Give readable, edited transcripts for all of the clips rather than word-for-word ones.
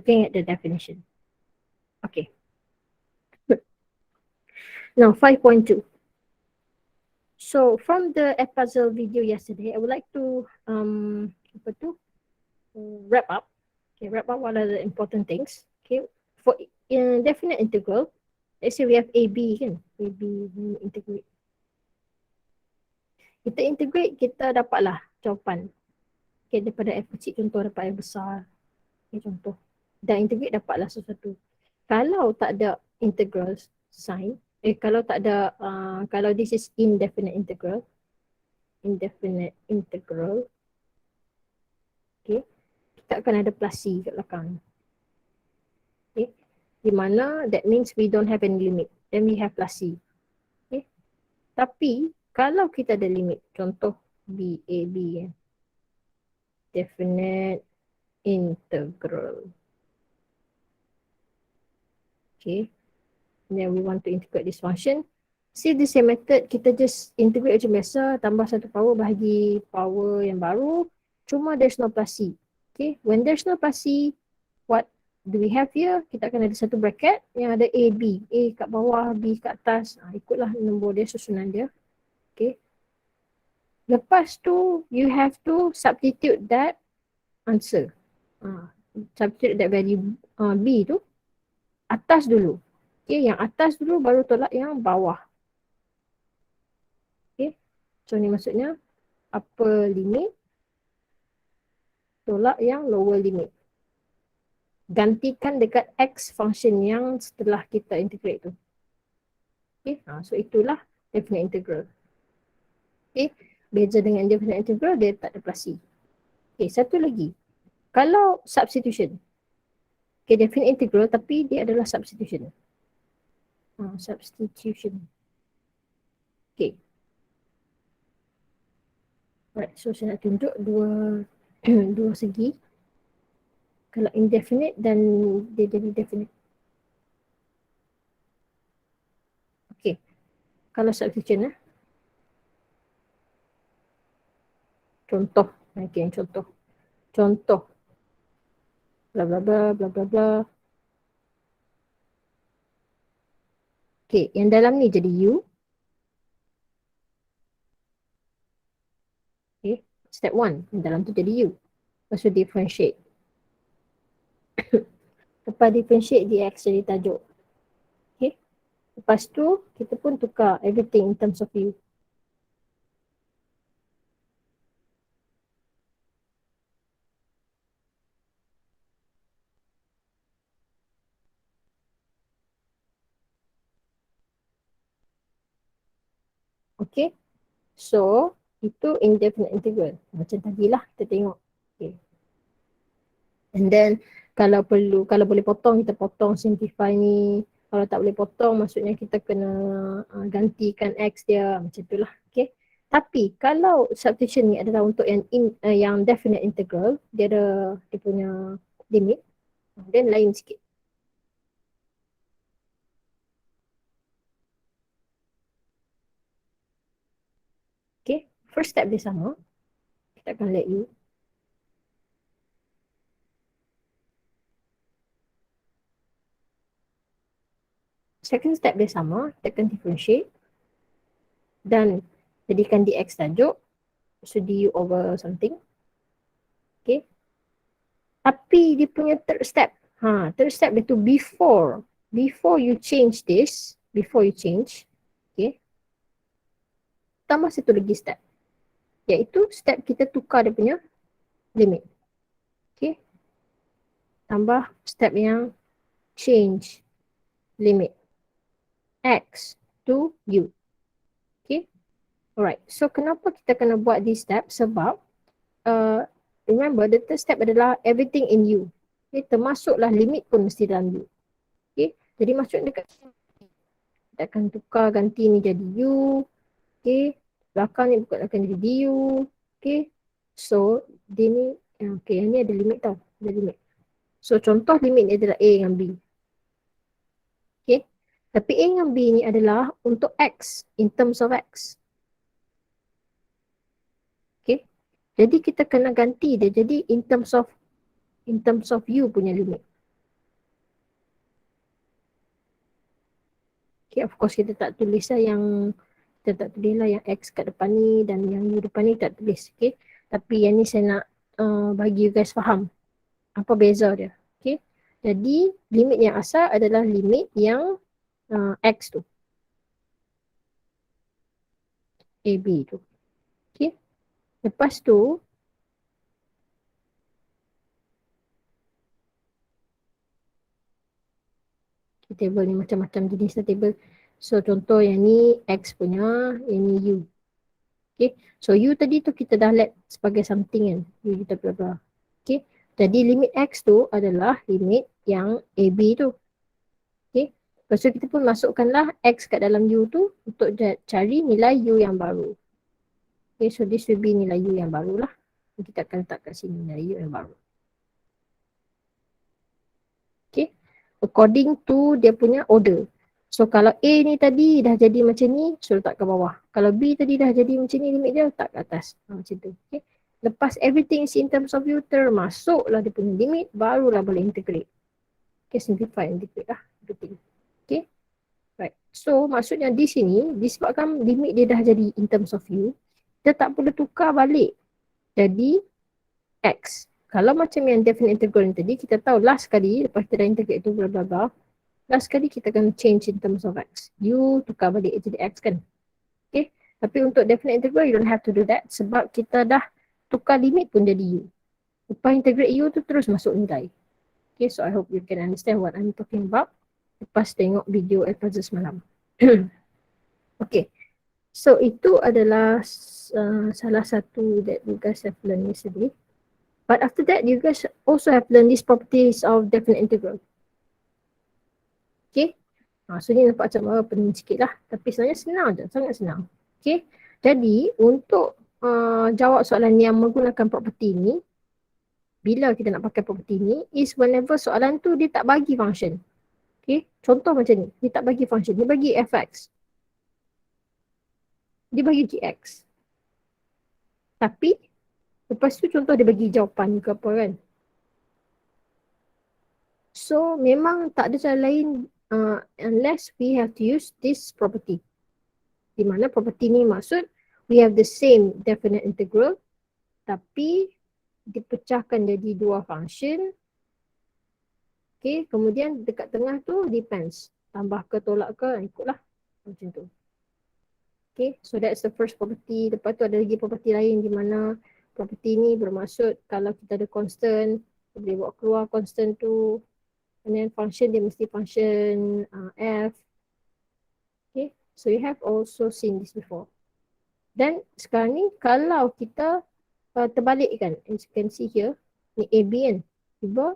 looking at the definition. Okay. Now 5.2. So from the Edpuzzle video yesterday, I would like to wrap up. Okay, wrap up what are the important things. Okay, for definite integral, let's say we have AB kan, AB integrate. Kita integrate, kita dapatlah jawapan. Okay, daripada F kecil contoh dapat F besar. Okay, contoh. Dan integrate dapatlah sesuatu. Kalau tak ada integral sign, kalau tak ada, kalau this is indefinite integral, okay, kita akan ada plus C kat belakang. Okay, di mana that means we don't have any limit. Then we have plus C. Okay, tapi kalau kita ada limit, contoh BAB, definite integral. Okay, then we want to integrate this function. See the same method, kita just integrate macam biasa, tambah satu power bahagi power yang baru, cuma there's no plus C. Okay, when there's no plus C, what do we have here? Kita akan ada satu bracket yang ada A, B. A kat bawah, B kat atas. Ikutlah nombor dia, susunan dia. Okay. Lepas tu, you have to substitute that answer. Substitute that value B tu atas dulu. Okay, yang atas dulu baru tolak yang bawah. Okay, so ni maksudnya upper limit tolak yang lower limit. Gantikan dekat X function yang setelah kita integrate tu. Okay, so itulah definite integral. Okay, beza dengan indefinite integral, dia tak ada plus C. Okay, satu lagi. Kalau substitution. Okay, definite integral tapi dia adalah substitution. Substitution. Okay. Alright, so saya nak tunjuk dua segi. Kalau indefinite dan dia jadi definite. Okay. Kalau substitution contoh. Okay, contoh. Contoh. Bla bla bla bla bla bla. Okay, yang dalam ni jadi U. Okay, step 1. Yang dalam tu jadi U. Lepas tu differentiate. Lepas differentiate, dx jadi tajuk. Okay. Lepas tu, kita pun tukar everything in terms of U. Okay. So, itu indefinite integral. Macam tadilah kita tengok. Okay. And then, kalau boleh potong, kita potong simplify ni. Kalau tak boleh potong, maksudnya kita kena gantikan X dia. Macam itulah. Okay. Tapi, kalau substitution ni adalah untuk yang definite integral, dia ada dia punya limit, then lain sikit. Okay, first step dia sama. Kita akan let you. Second step dia sama, kita akan differentiate. Dan jadikan dx tajuk. So du over something. Okay. Tapi dia punya third step. Third step dia tu before you change this, okay, tambah satu lagi step. Iaitu step kita tukar dia punya limit. Okay. Tambah step yang change limit x to u. Okay. Alright. So kenapa kita kena buat this step? Sebab remember the third step adalah everything in u. Okay. Termasuklah limit pun mesti dalam u. Okay. Jadi masuk dekat sini. Kita akan tukar ganti ni jadi u. Okay. Belakang ni bukan akan jadi du. Okay. So dia ni, okay, yang ni ada limit tau. Ada limit. So contoh limit ni adalah a dengan b. Okay. Tapi a dengan b ni adalah untuk x. In terms of x. Okay. Jadi kita kena ganti dia jadi in terms of u punya limit. Okay, of course kita tak tulis lah yang X kat depan ni dan yang U depan ni tak tulis. Okay. Tapi yang ni saya nak bagi you guys faham apa beza dia. Okay. Jadi limit yang asal adalah limit yang X tu. AB tu. Okay. Lepas tu table ni macam-macam jenis table. So contoh yang ni X punya, yang ni U. Okay. So U tadi tu kita dah let sebagai something kan. U kita bla bla. Okay. Jadi limit X tu adalah limit yang AB tu. Okay. Lepas tu kita pun masukkanlah X kat dalam U tu untuk cari nilai U yang baru. Okay. So this will be nilai U yang baru lah. Kita akan letak kat sini nilai U yang baru. Okay. According to dia punya order. So kalau A ni tadi dah jadi macam ni, so letak ke bawah. Kalau B tadi dah jadi macam ni, limit dia letak ke atas. Macam tu. Okay. Lepas everything is in terms of U, termasuklah dia punya limit, barulah boleh integrate. Okay, simplify integrate lah. Everything. Okay. Right. So maksudnya di sini, disebabkan limit dia dah jadi in terms of U, kita tak perlu tukar balik jadi X. Kalau macam yang definite integral ni tadi, kita tahu last kali, lepas kita dah integrate tu bla bla bla, last kali kita akan change in terms of X. U tukar balik jadi X kan. Okay. Tapi untuk definite integral, you don't have to do that sebab kita dah tukar limit pun jadi U. Lepas integrate U tu terus masuk nilai. Okay, so I hope you can understand what I'm talking about. Lepas tengok video puzzle semalam. Okay. So itu adalah salah satu that you guys have learned yesterday. But after that, you guys also have learned these properties of definite integral. Okay. So ni nampak macam pening sikit lah. Tapi sebenarnya senang je. Sangat senang. Okay. Jadi untuk jawab soalan yang menggunakan property ni, bila kita nak pakai property ni, is whenever soalan tu dia tak bagi function. Okay. Contoh macam ni. Dia tak bagi function. Dia bagi fx. Dia bagi gx. Tapi lepas tu contoh dia bagi jawapan ke apa kan. So memang tak ada cara lain unless we have to use this property. Di mana property ni maksud we have the same definite integral tapi dipecahkan jadi dua function. Okay, kemudian dekat tengah tu depends. Tambah ke tolak ke ikutlah macam tu. Okay, so that's the first property. Lepas tu ada lagi property lain di mana property ni bermaksud kalau kita ada constant, kita boleh buat keluar constant tu. And then function dia mesti function f. Okay, so you have also seen this before. Dan sekarang ni kalau kita terbalikkan, as you can see here, ni AB kan, tiba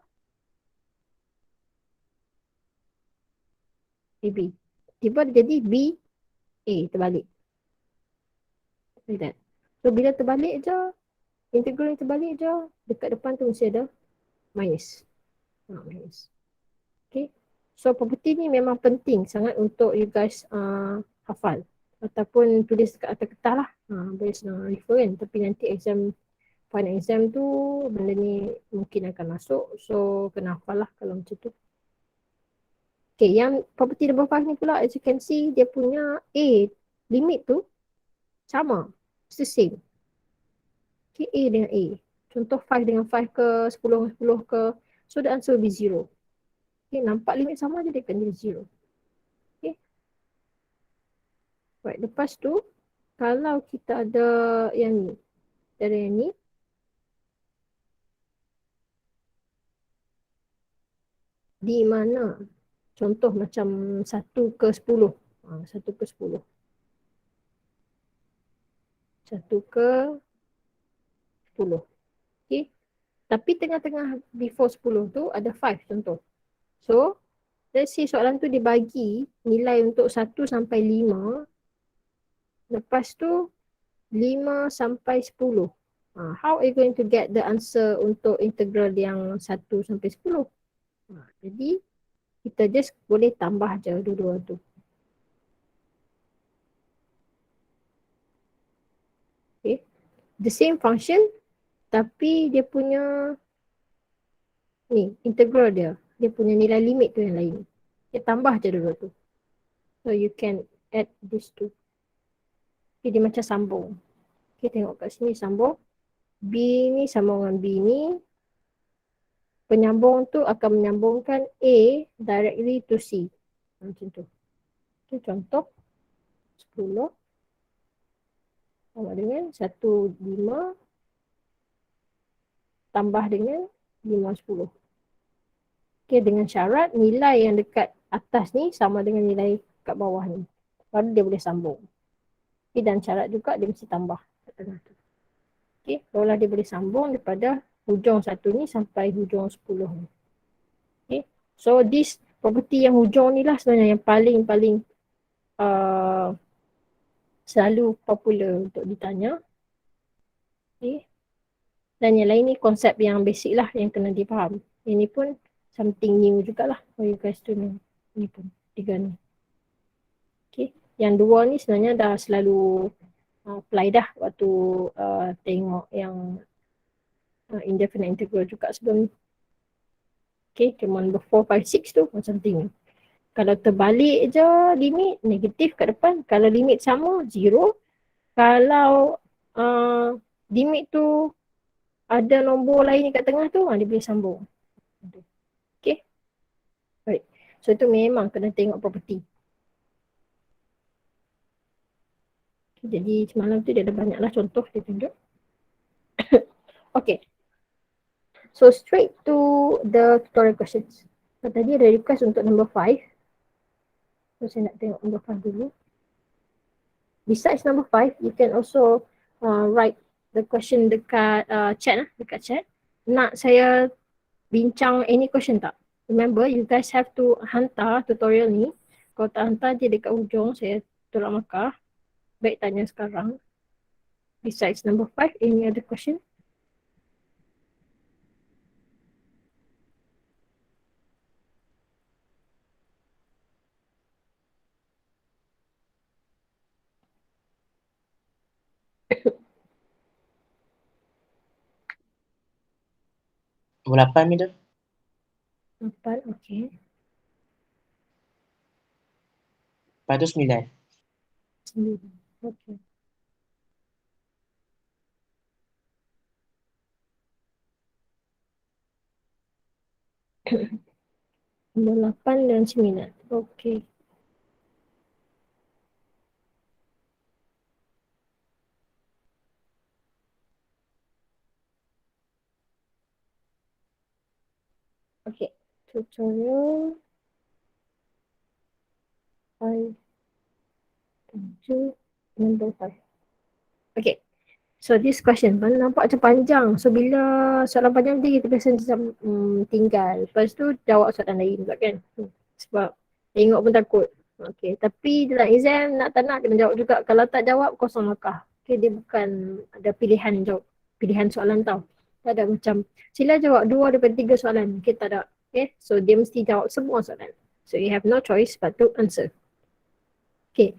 AB. Tiba dia jadi B, A, terbalik. Like that. So bila terbalik je, integral yang terbalik je, dekat depan tu mesti ada minus. Minus. Okay. So property ni memang penting sangat untuk you guys hafal. Ataupun tulis dekat atas kertas lah. Boleh senang refer kan. Tapi nanti final exam tu benda ni mungkin akan masuk. So kena hafal lah kalau macam tu. Okay, yang property number 5 ni pula as you can see dia punya A limit tu sama. It's the same. Okay, A dengan A. Contoh 5 dengan 5 ke, 10 dengan 10 ke. So the answer will be 0. Okay, nampak limit sama je dia akan jadi 0. Okay. Right, lepas tu kalau kita ada yang ni, ada yang ni, di mana contoh macam 1 ke 10. 1 ke 10. 1 ke 10. Okay. Tapi tengah-tengah before 10 tu ada 5 contoh. So, let's say soalan tu dibagi nilai untuk 1 sampai 5. Lepas tu 5 sampai 10. How are you going to get the answer untuk integral yang 1 sampai 10? Jadi, kita just boleh tambah je dua-dua tu. Okay. The same function tapi dia punya ni integral dia punya nilai limit tu yang lain. Dia tambah je dulu tu. So you can add these two. Okay, dia macam sambung. Okay, tengok kat sini sambung. B ni sambung dengan B ni. Penyambung tu akan menyambungkan A directly to C. Macam tu. Okay, contoh 10 sama dengan 1,5 tambah dengan 5,10. Okay, dengan syarat nilai yang dekat atas ni sama dengan nilai kat bawah ni. Baru dia boleh sambung. Okay, dan syarat juga dia mesti tambah kat tengah tu. Okay, barulah dia boleh sambung daripada hujung 1 ni sampai hujung 10 ni. Okay, so this property yang hujung ni lah sebenarnya yang paling selalu popular untuk ditanya. Okay. Dan yang lain ni konsep yang basic lah yang kena dipaham. Ini pun something new jugalah for you guys to know. Ini pun 3 ni. Okay. Yang 2 ni sebenarnya dah selalu apply dah waktu tengok yang indefinite integral juga sebelum ni. Okay, cuma number 4, 5, 6 tu macam something. Kalau terbalik je limit, negatif kat depan. Kalau limit sama, 0. Kalau limit tu ada nombor lain kat tengah tu, dia boleh sambung. Okay. Right. So itu memang kena tengok property. Okay, jadi semalam tu dia ada banyaklah contoh dia tunjuk. Okay. So straight to the tutorial questions. So, tadi ada request untuk number 5. So saya nak tengok number 5 dulu. Besides number 5, you can also write the question dekat chat. Dekat chat. Nak saya bincang any question tak? Remember, you guys have to hantar tutorial ni. Kalau tak hantar je dekat hujung, saya tolak markah. Baik tanya sekarang. Besides number 5, any other question? Nombor 8 ni tu. 4, okay. Lepas tu 9. 9, okay. Nombor 8 dan 9, okay. Okay, tutorial 5, 7, number 5. Okay, so this question nampak macam panjang. So bila soalan panjang ni kita biasa macam tinggal. Lepas tu jawab soalan lain juga kan. Sebab tengok pun takut. Okay, tapi dalam exam nak tak nak kena jawab juga. Kalau tak jawab kosong markah. Okay, dia bukan ada pilihan jawab. Pilihan soalan tau. Tak ada macam sila jawab 2 daripada 3 soalan. Okay, tak ada. Okay, so dia mesti jawab semua soalan. So you have no choice but to answer. Okay,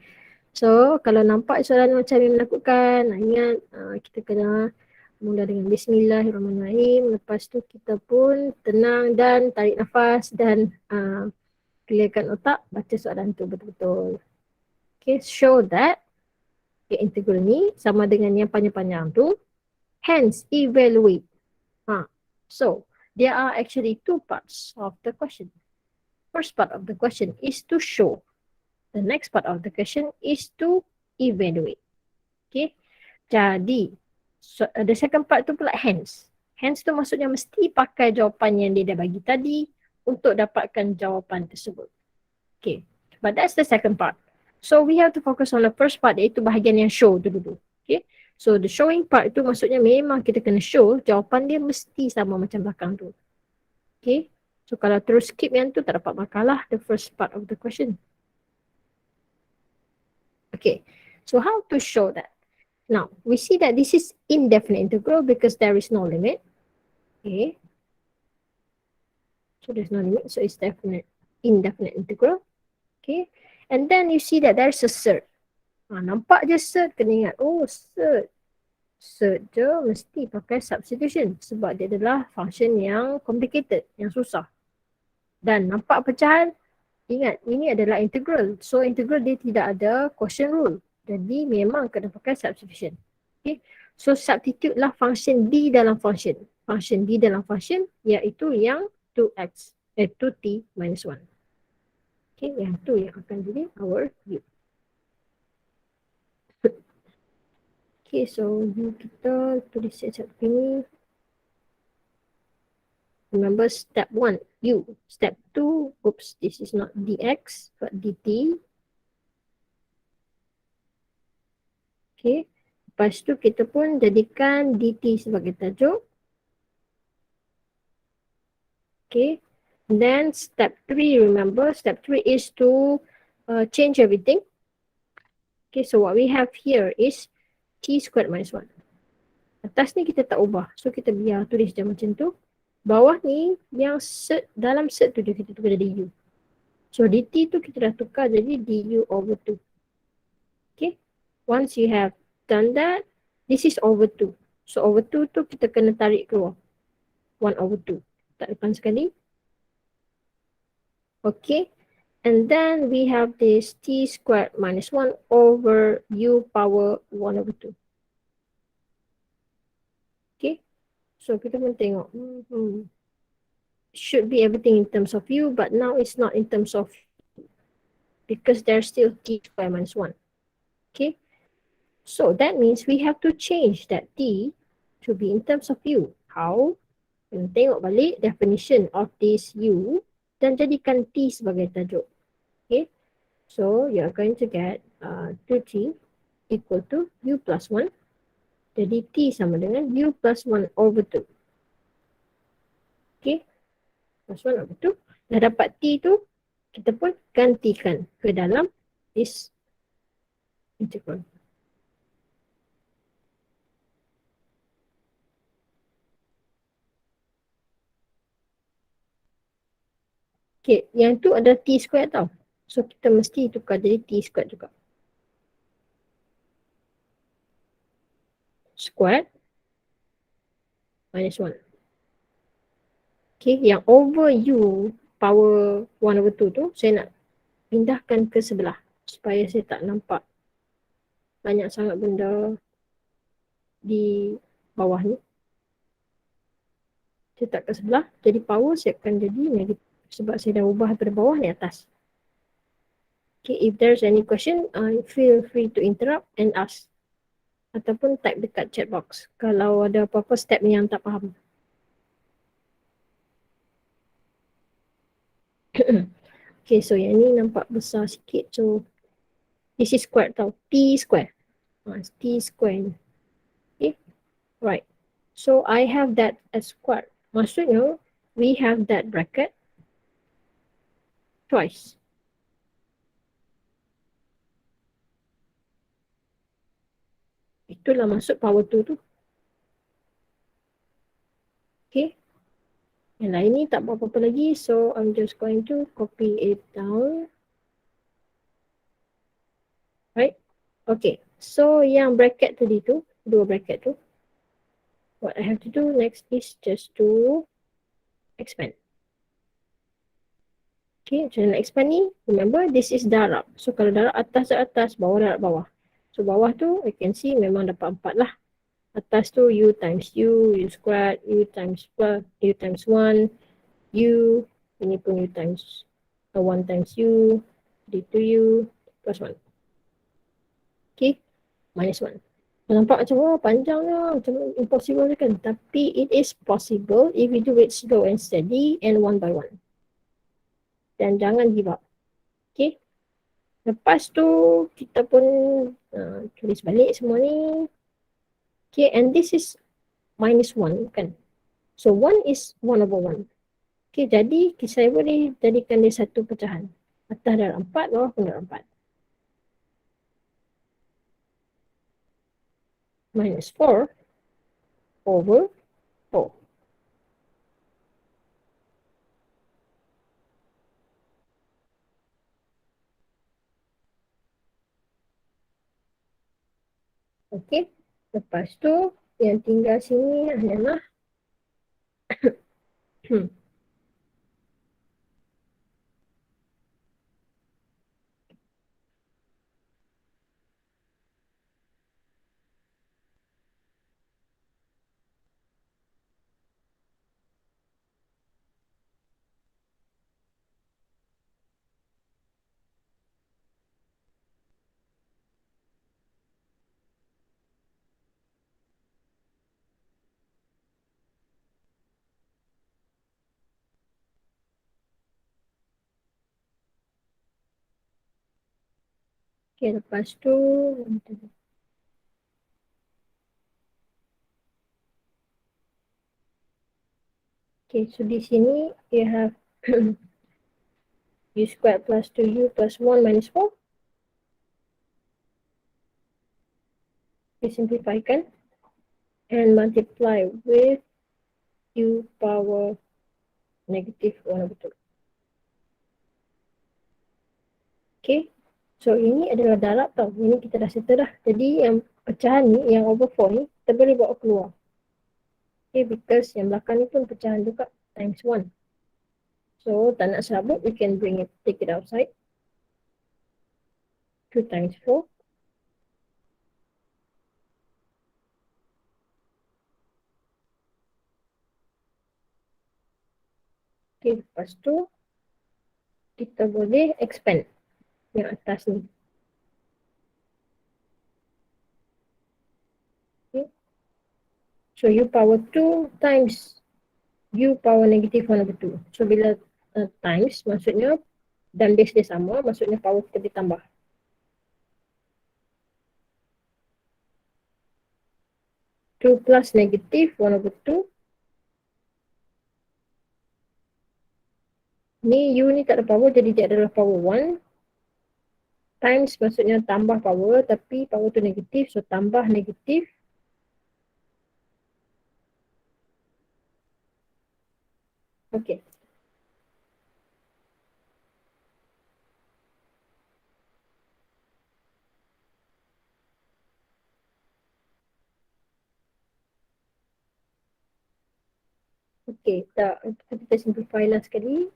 so kalau nampak soalan macam yang menakutkan, ingat kita kena mula dengan Bismillahirrahmanirrahim. Lepas tu kita pun tenang dan tarik nafas dan clearkan otak, baca soalan tu betul-betul. Okay, show that integral ni sama dengan yang panjang-panjang tu. Hence, evaluate. So, there are actually 2 parts of the question. First part of the question is to show. The next part of the question is to evaluate. Okay. Jadi, the second part tu pula hence. Hence tu maksudnya mesti pakai jawapan yang dia dah bagi tadi untuk dapatkan jawapan tersebut. Okay. But that's the second part. So, we have to focus on the first part, iaitu bahagian yang show tu dulu. Okay. So, the showing part tu maksudnya memang kita kena show jawapan dia mesti sama macam belakang tu. Okay. So, kalau terus skip yang tu tak dapat makalah the first part of the question. Okay. So, how to show that? Now, we see that this is indefinite integral because there is no limit. Okay. So, there's no limit. So, it's indefinite integral. Okay. And then you see that there's a cert. Nampak je cert, kena ingat. Oh, cert. Cert je mesti pakai substitution sebab dia adalah function yang complicated, yang susah. Dan nampak pecahan, Ingat, ini adalah integral. So integral dia tidak ada quotient rule. Jadi memang kena pakai substitution. Okay. So substitute lah function D dalam function. Function D dalam function iaitu yang 2x, 2t minus 1. Okay, yang tu yang akan jadi our U. Okay, so U kita tulis satu ini. Remember step 1, U. Step 2, oops, this is not dx, but dt. Okay. Lepas tu kita pun jadikan dt sebagai tajuk. Okay. Then step 3, remember step 3 is to change everything. Okay, so what we have here is t squared minus 1. Atas ni kita tak ubah. So kita biar tulis je macam tu. Bawah ni yang dalam set tu dia kita tukar jadi u. So dt tu kita dah tukar jadi du over 2. Okay. Once you have done that, this is over 2. So over 2 tu kita kena tarik keluar. 1 over 2. Tak depan sekali. Okay. And then we have this t squared minus 1 over u power 1 over 2. Okay. So kita pun tengok. Should be everything in terms of u, but now it's not in terms of because there's still t squared minus 1. Okay. So that means we have to change that t to be in terms of u. How? Kita tengok balik definition of this u dan jadikan t sebagai tajuk. Okay. So you are going to get 2t equal to u plus 1. Jadi t sama dengan u plus 1 over 2. Okay. Plus 1 over 2. Dah dapat t tu, kita pun gantikan ke dalam this integral. Okay, yang tu ada t squared tau. So kita mesti tukar jadi t squared juga. Squared minus 1. Okay, yang over u power 1 over 2 tu saya nak pindahkan ke sebelah supaya saya tak nampak banyak sangat benda di bawah ni. Saya tak ke sebelah, jadi power saya akan jadi negatif sebab saya dah ubah daripada bawah ni atas. Okay, if there's any question, feel free to interrupt and ask. Ataupun type dekat chat box kalau ada apa-apa step yang tak faham. Okay, so yang ni nampak besar sikit. So, this is squared tau. T square. T square. Okay, right. So, I have that as squared. Maksudnya, we have that bracket twice. Itulah maksud power 2 tu. Okay. Yang lain ni tak buat apa-apa lagi. So, I'm just going to copy it down. Right. Okay. So, yang bracket tadi tu, dua bracket tu, what I have to do next is just to expand. Okay, so nak expand ni, remember this is darab. So, kalau darab atas ke atas, bawah darab bawah. So, bawah tu, I can see memang dapat 4 lah. Atas tu, u times u squared, u times 1, u, ini pun u times 1 times u, d2u plus 1. Okay, minus 1. Nampak macam, oh panjang lah, macam impossible kan. Tapi it is possible if we do it slow and steady and one by one. Dan jangan give up. Okay. Lepas tu, kita pun tulis balik semua ni. Okay, and this is minus 1 kan. So, 1 is 1 over 1. Okay, jadi saya boleh jadikan dia satu pecahan. Atas darab 4, bawah pun darab 4. Minus 4 over 4. Okay, lepas tu yang tinggal sini adalah Okay, lepas tu okay, so di sini you have u squared plus 2u plus 1 minus 4. Disimplifikan and multiply with u power negative 1/2. Okay, so ini adalah darab tau. Ini kita dah settle dah. Jadi yang pecahan ni, yang over 4 ni, kita boleh bawa keluar. Okay, because yang belakang ni pun pecahan juga times 1. So, tak nak serabut, we can bring it, take it outside. 2 times 4. Okay, lepas tu, kita boleh expand yang atas ni. Okay. So, u power 2 times u power negative 1/2. So, bila times, maksudnya dan base dia sama, maksudnya power kita ditambah. 2 plus negative 1/2. Ni u ni tak ada power, jadi dia adalah power 1. Times maksudnya tambah power, tapi power tu negatif, so tambah negatif. Okay. Okay, tak, kita simplify lah sekali.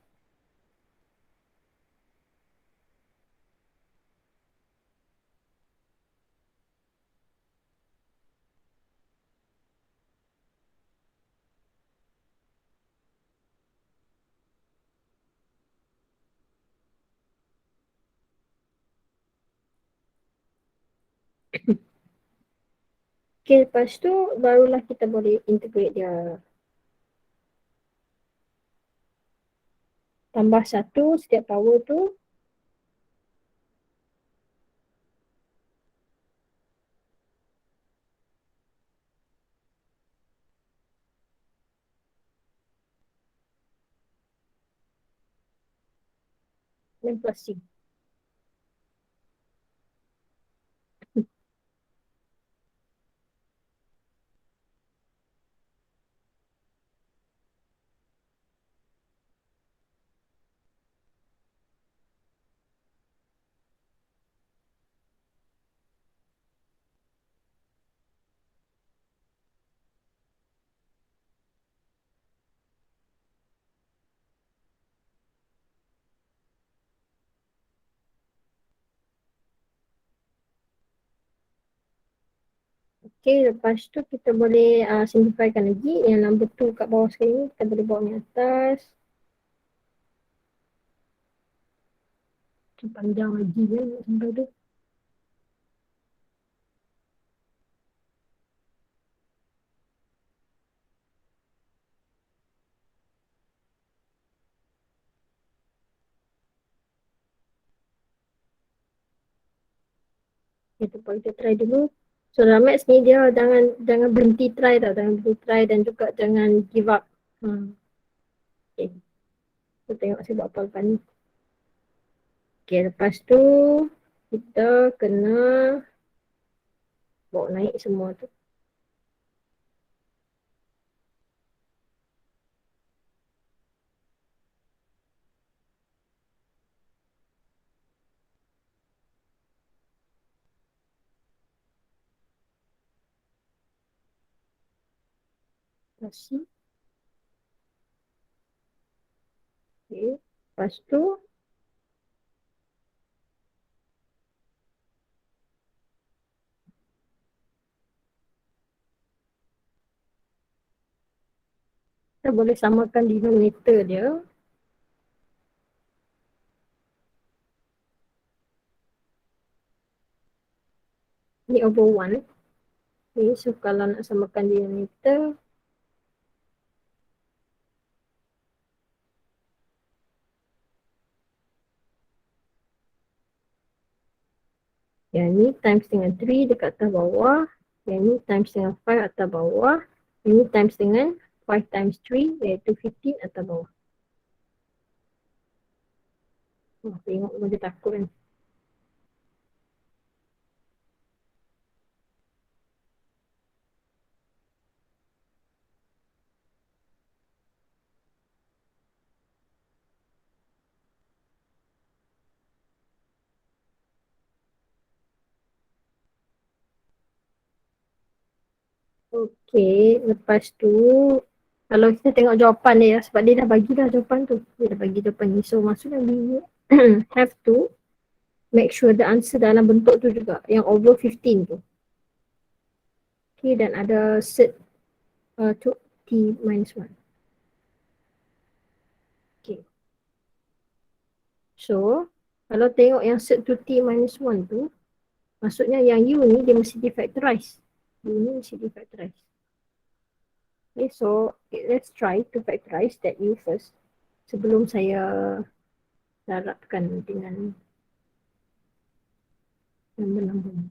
Okay, lepas tu barulah kita boleh integrate dia. Tambah 1 setiap power tu. Dan plus C. Okay, lepas tu kita boleh simplifykan lagi. Yang number 2 kat bawah sekali ni, kita boleh bawa ni atas. Panjang lagi kan sampai tu. Kita try dulu. So Ramex ni dia jangan berhenti try tau. Jangan berhenti try dan juga jangan give up. Okay. Kita tengok saya buat apa lepas ni. Okay, lepas tu kita kena bawa naik semua tu. Kasih. Okay. Lepas tu kita boleh samakan denominator dia. Ni over 1. Okay, so kalau nak samakan denominator, Yang ni times dengan 3 dekat atas bawah. Yang ni times dengan 5 atas bawah. Yang ni times dengan 5 times 3 iaitu 15 atas bawah. Tengok pun dia takut kan. Okey, lepas tu kalau kita tengok jawapan dia sebab dia dah bagi dah jawapan tu. Dia dah bagi jawapan ni. So maksudnya we have to make sure the answer dalam bentuk tu juga. Yang over 15 tu. Okay, dan ada set to t minus 1. Okay. So, kalau tengok yang set to t minus 1 tu, maksudnya yang u ni dia mesti difactorize. U ni mesti difactorize. Okay, so let's try to factorize that u first. Sebelum saya darabkan dengan nombor-nombor.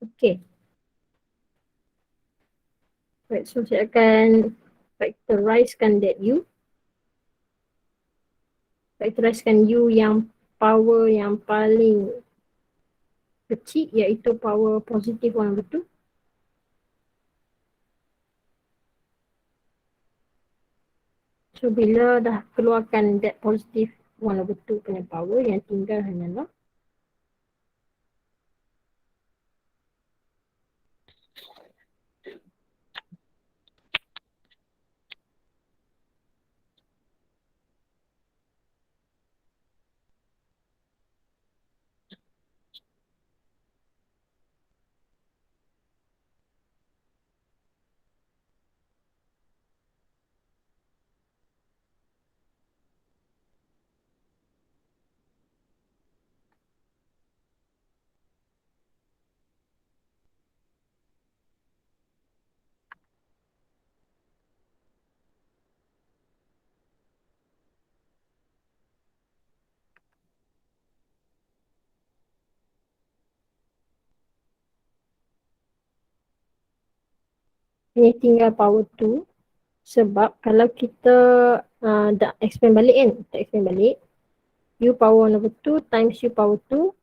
Okay. Right, so saya akan factorizekan that u. Factorizekan u yang power yang paling kecil iaitu power positif 1/2. So bila dah keluarkan that positif 1/2 punya power, yang tinggal hanyalah hanya tinggal power 2. Sebab kalau kita dah expand balik kan, kita expand balik u power 1/2 times u power 2,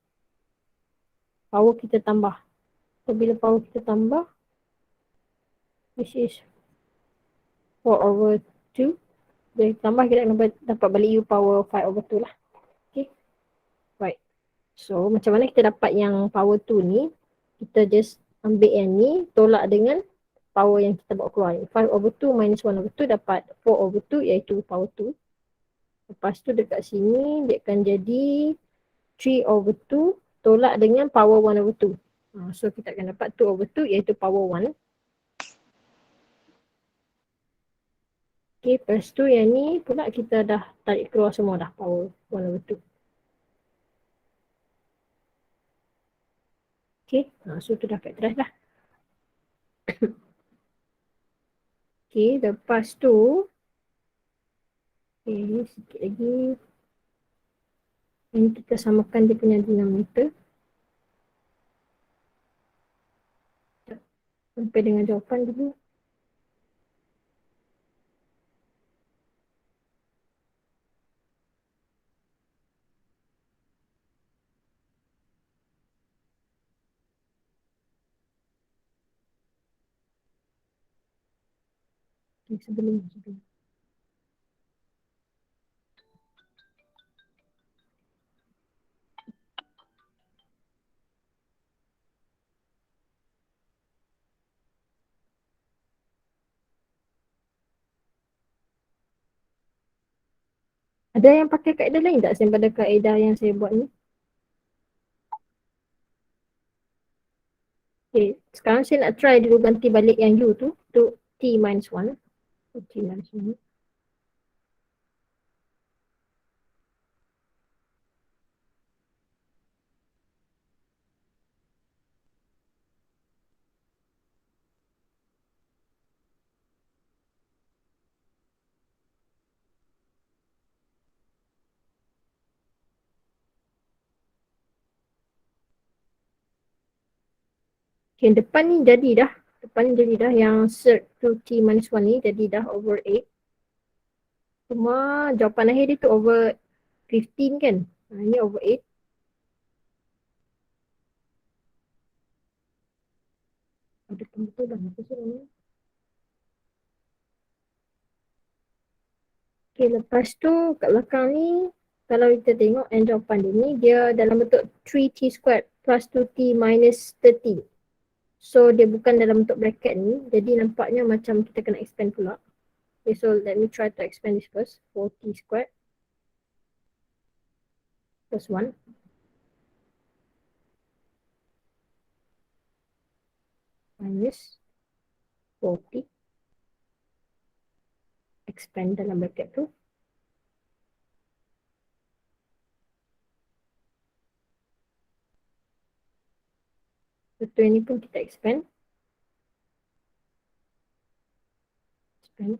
power kita tambah. So bila power kita tambah, which is 4/2, bila tambah kita dapat balik u power 5/2 lah. Okay, right. So macam mana kita dapat yang power 2 ni? Kita just ambil yang ni, tolak dengan power yang kita bawa keluar ni. 5/2 minus 1/2 dapat 4/2 iaitu power 2. Lepas tu dekat sini dia akan jadi 3/2 tolak dengan power 1/2. So kita akan dapat 2/2 iaitu power 1. Okay, lepas tu yang ni pula kita dah tarik keluar semua dah power 1/2. Okay, so tu dah factorize dah. Okay, lepas tu okay, sikit lagi. Ini kita samakan dia punya denominator. Sampai dengan jawapan dulu. Okay, sebelum. Ada yang pakai kaedah lain tak daripada kaedah yang saya buat ni? Okay, sekarang saya nak try dulu ganti balik yang U tu T minus 1. T minus 1. Okay, depan ni jadi dah. Depan ni jadi dah. Yang cert to T minus 1 ni jadi dah over 8. Cuma jawapan akhir dia tu over 15 kan. Ini over 8. Ada betul dah. Apa sih ni? Okay, lepas tu kat belakang ni, kalau kita tengok and jawapan dia ni, dia dalam bentuk 3T squared plus 2T minus 30. So dia bukan dalam bentuk bracket ni, jadi nampaknya macam kita kena expand pula. Okay, so let me try to expand this first. 4T squared plus 1 minus 4T. Expand dalam bracket tu. Betul ini pun kita expand. Expand.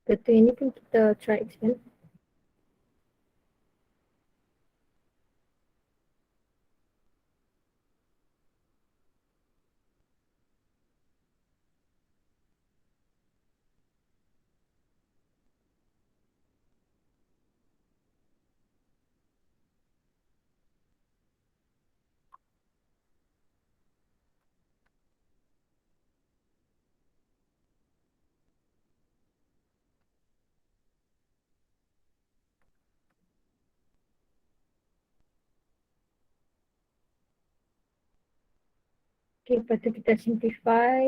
Betul ini pun kita try expand. Okay, lepas tu kita simplify.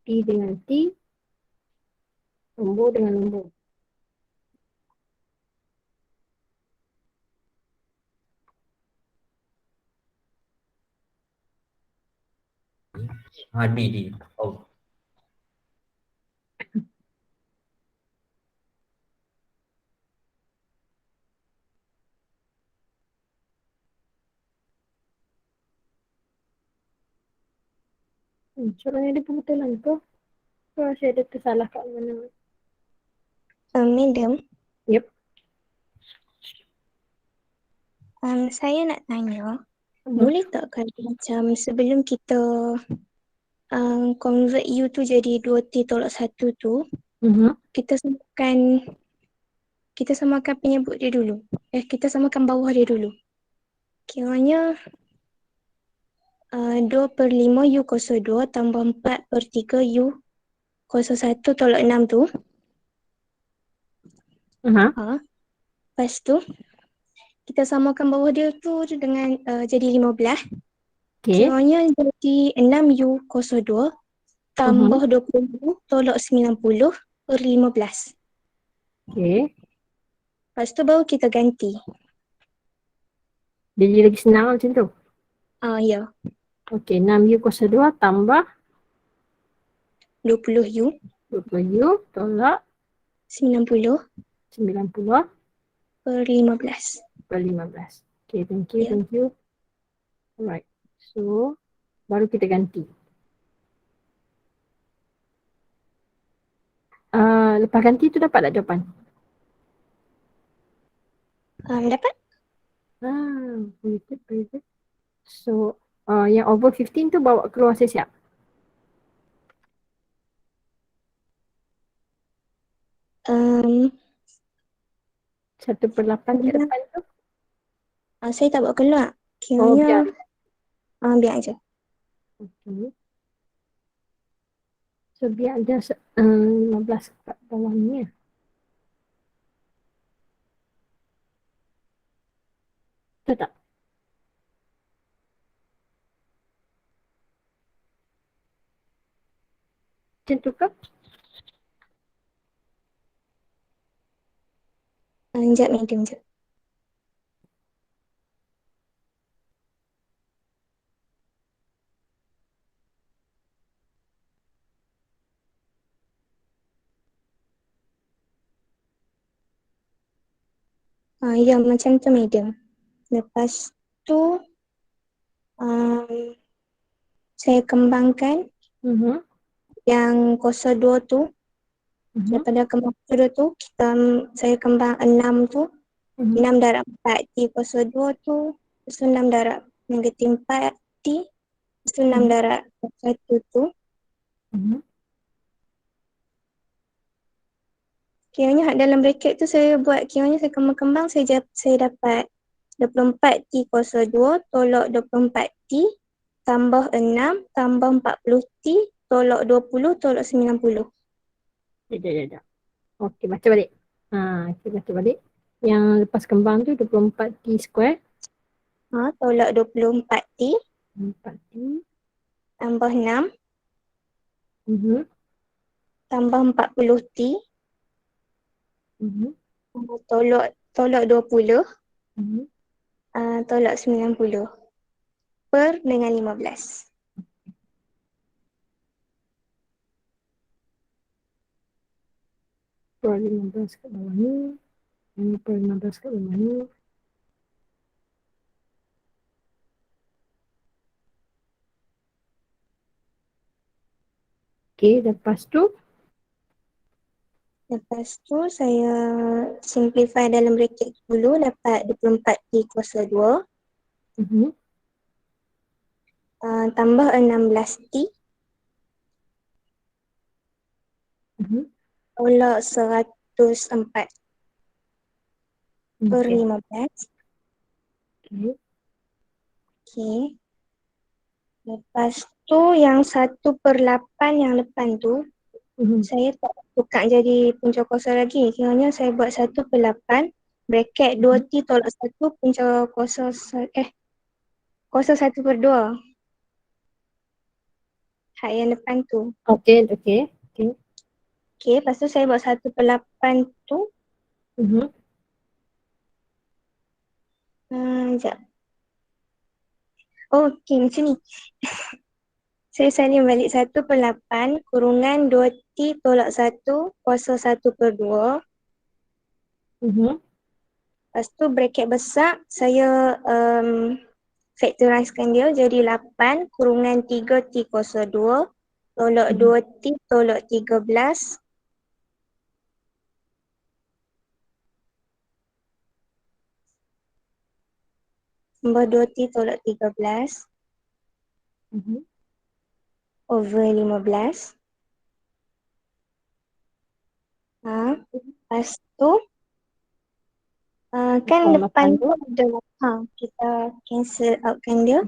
T dengan T. Nombor dengan nombor. Habis. Oh. Soalan ni ada kebetulan ke? So, saya ada tersalah kat mana? Madam, Yep. saya nak tanya, boleh tak kalau macam sebelum kita convert U tu jadi 2T tolak 1 tu, kita samakan penyebut dia dulu. Kita samakan bawah dia dulu. Kiranya 2/5 U kuasa 2 tambah 4/3 U kuasa 1 tolak 6 tu. Lepas tu, kita samakan bawah dia tu dengan jadi 15. Okay. Kiranya jadi 6U kuasa 2 tambah 20 tolak 90/15. Okay. Lepas tu baru kita ganti. Jadi lagi senang lah macam tu. Ya. Okey, 6U kuasa 2 tambah 20U 20U tolak 90 90 per 15. per 15. Okay, thank you, Ya. thank you. Alright, so baru kita ganti. Lepas ganti tu dapat tak jawapan? Dapat? Very good, very good. So, yang over 15 tu bawa keluar siap-siap. 1/8 kat Biar. depan tu. Saya tak bawa keluar. Oh, Kiranya biar. biar aja. Okay. So, biar ada 15 kat bawah ni ya. Betul tak? Macam tu ke? Sekejap medium je. Ya, macam tu medium. Lepas tu saya kembangkan yang kuasa 2 tu. Daripada kembang kuasa 2 tu, saya kembang 6 tu. 6 darab 4 T kuasa 2 tu. Lepas tu 6 darab negatif 4 T. Lepas tu 6 darab 1 tu. Kiranya dalam bracket tu saya buat, kiranya saya kembang-kembang, saya dapat 24 T kuasa 2 tolak 24 T tambah 6 tambah 40 T tolak 20 tolak 90. Sekejap. Okey, baca balik. Okay, baca balik. Yang lepas kembang tu 24 T square. Tolak 24 T 4 T. tambah 6 Mhm. tambah 40 T Mhm. tolak 20 Mhm. tolak 90 per dengan 15. Per 15 kat bawah ni. Ini per 15 kat bawah ni. Okay, lepas tu. Lepas tu saya simplify dalam bracket dulu, dapat 24 T kuasa 2 Mhm. tambah 16 T Mhm. tolak 104 per Okay. 15. Okay. Okay. Lepas tu yang 1/8 yang depan tu, saya tak tukar jadi punca kuasa lagi. Kiranya saya buat 1/8 bracket 2T tolak 1 punca kuasa kuasa 1/2. Hak yang depan tu. Okay. Okay, lepas tu saya buat 1/8 tu. Sekejap. Oh, okay, macam ni. Saya salin balik 1/8 kurungan 2T tolak 1 kuasa 1/2. Lepas tu bracket besar, saya factorizekan dia jadi 8 kurungan 3T kuasa 2 tolak 2T tolak 13 tambah 2T tolak 13 over 15. Lepas tu kan depan tu ada kita cancel outkan dia.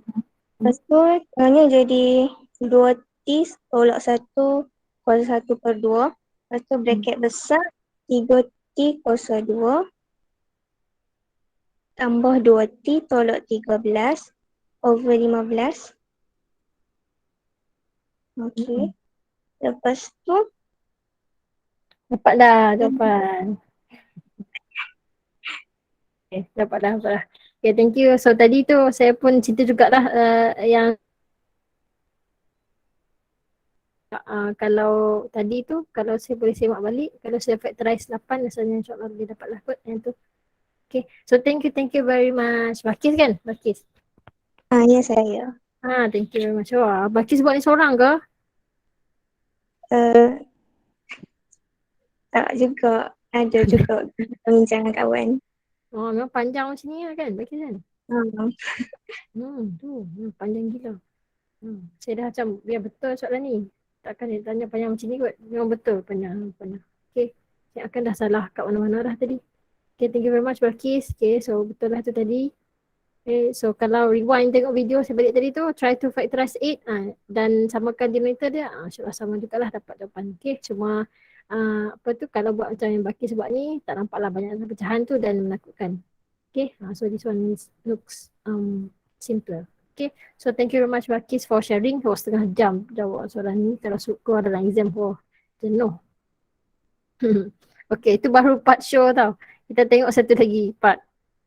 Lepas tu sebenarnya jadi 2T tolak 1 kuasa 1/2. Lepas tu bracket besar 3T kuasa 2 tambah 2T tolak 13 over 15. Okay. Lepas tu Dapat dah jawapan. Okay, dapat dah. Okay, thank you. So tadi tu saya pun cerita jugalah yang kalau tadi tu, kalau saya boleh semak balik, kalau saya factorize 8, rasanya insyaAllah boleh dapat lah kot yang tu. Okay, so thank you very much. Bakis kan? Bakis. Ya saya. Thank you very much. Wah, Bakis buat ni seorang ke? Tak juga. Ada juga bincang dengan kawan. Oh, memang panjang macam ni lah kan, Bakis kan? Hmm. Panjang gila. Saya dah macam, biar betul soalan ni. Takkan dia tanya panjang macam ni kot. Memang betul panjang. Okay, saya akan dah salah kat mana-mana dah tadi. Okay, thank you very much Bakis. Okay, so betul lah tu tadi. Okay, so kalau rewind tengok video saya balik tadi tu, try to factorize 8 dan samakan denominator dia, insyaAllah sama jugalah dapat jawapan. Okay, cuma apa tu, kalau buat macam yang Bakis buat ni, tak nampaklah banyak pecahan tu dan menakutkan. Okay, so this one looks simpler. Okay, so thank you very much Bakis for sharing. For setengah jam jawab soalan ni. Kalau keluar dalam exam, jenuh. Okay, itu baru part show tau. Kita tengok satu lagi part.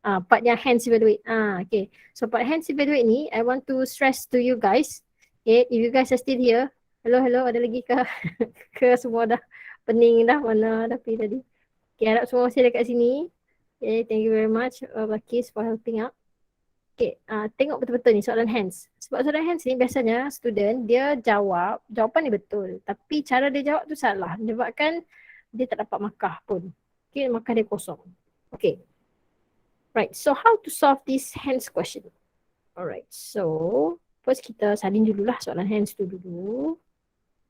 Part yang hands evaluate. Okay, so part hands evaluate ni, I want to stress to you guys. Okay, if you guys are still here. Hello, ada lagi ke? Ke semua dah pening dah, mana dah pergi tadi. Okay, harap semua masih dekat sini. Okay, thank you very much Bakis for helping out. Okay, tengok betul-betul ni soalan hands. Sebab soalan hands ni biasanya student dia jawapan ni betul. Tapi cara dia jawab tu salah. Menyebabkan dia tak dapat markah pun. Okay, markah dia kosong. Okay. Right, so how to solve this hands question? Alright, so first kita salin dululah soalan hands tu dulu.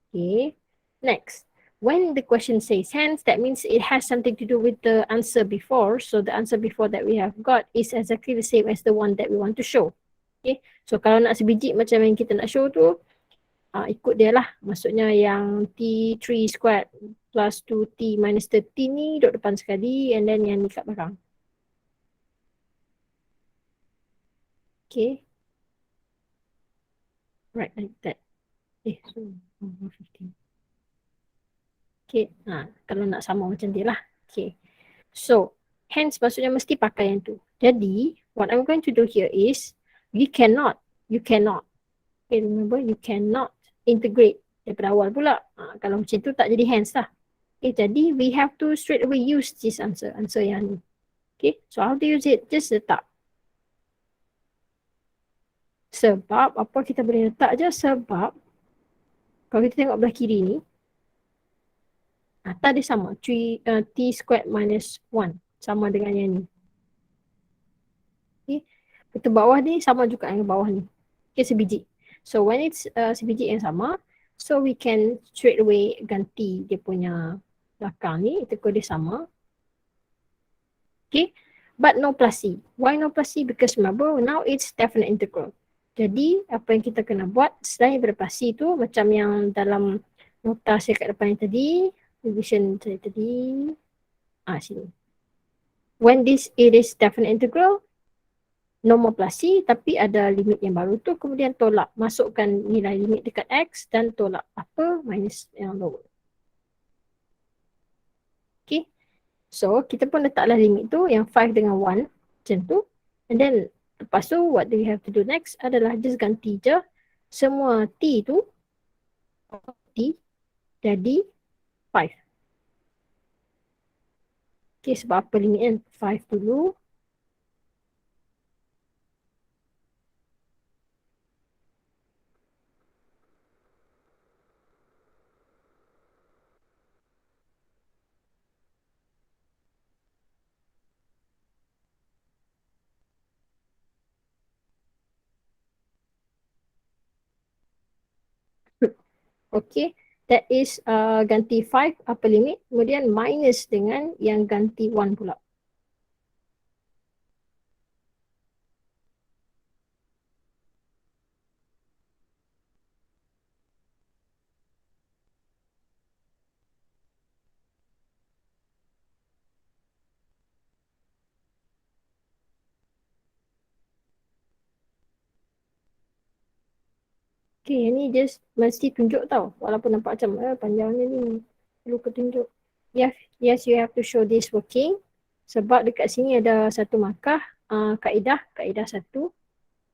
Okay, next. When the question says hands, that means it has something to do with the answer before. So the answer before that we have got is exactly the same as the one that we want to show. Okay, so kalau nak sebiji macam yang kita nak show tu, ikut dia lah. Maksudnya yang T3 squared plus 2T minus 13 ni duduk depan sekali and then yang ni kat belakang. Okay. Right, like that. So 15. Okay, kalau nak sama macam dia lah. Okay, so hence maksudnya mesti pakai yang tu. Jadi, what I'm going to do here is, you cannot, okay, remember, you cannot integrate daripada awal pula. Kalau macam tu tak jadi hence lah. Okay, jadi we have to straight away use this answer yang ni. Okay, so how to use it? Just letak. Sebab, apa kita boleh letak je? Sebab, kalau kita tengok belah kiri ni, atas dia sama, T squared minus 1. Sama dengan yang ni. Okay. Betul bawah ni sama juga dengan bawah ni. Okay, sebiji. So when it's sebiji yang sama, so we can straight away ganti dia punya belakang ni, tekuk dia sama. Okay, but no plus C. Why no plus C? Because remember, now it's definite integral. Jadi, apa yang kita kena buat selain daripada plus C tu, macam yang dalam nota saya kat depan yang tadi, division saya tadi, sini. When it is definite integral, no more plus C, tapi ada limit yang baru tu, kemudian tolak, masukkan nilai limit dekat X dan tolak apa minus yang lower. Okay, so kita pun letaklah limit tu yang 5 dengan 1 macam tu, and then lepas tu what do we have to do next adalah just ganti je semua T tu, T jadi 5. Okay, sebab apa limit kan? 5 dulu. Okay, that is ganti 5 upper limit, kemudian minus dengan yang ganti 1 pula. Okay, yang ni just mesti tunjuk tau. Walaupun nampak macam panjangnya ni. Perlu ke tunjuk. Yes, you have to show this working. Sebab dekat sini ada satu markah. kaedah satu.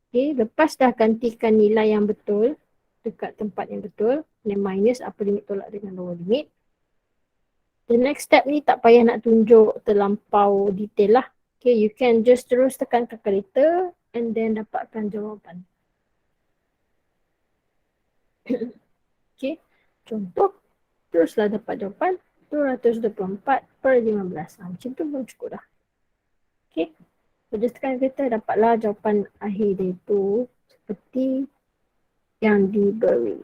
Okay, lepas dah gantikan nilai yang betul dekat tempat yang betul, dan minus upper limit tolak dengan lower limit. The next step ni tak payah nak tunjuk terlampau detail lah. Okay, you can just terus tekan calculator and then dapatkan jawapan. Okay, contoh, teruslah dapat jawapan 224/15. Macam tu pun cukup dah. Okay, so just tekan calculator, dapatlah jawapan akhir dia tu seperti yang diberi.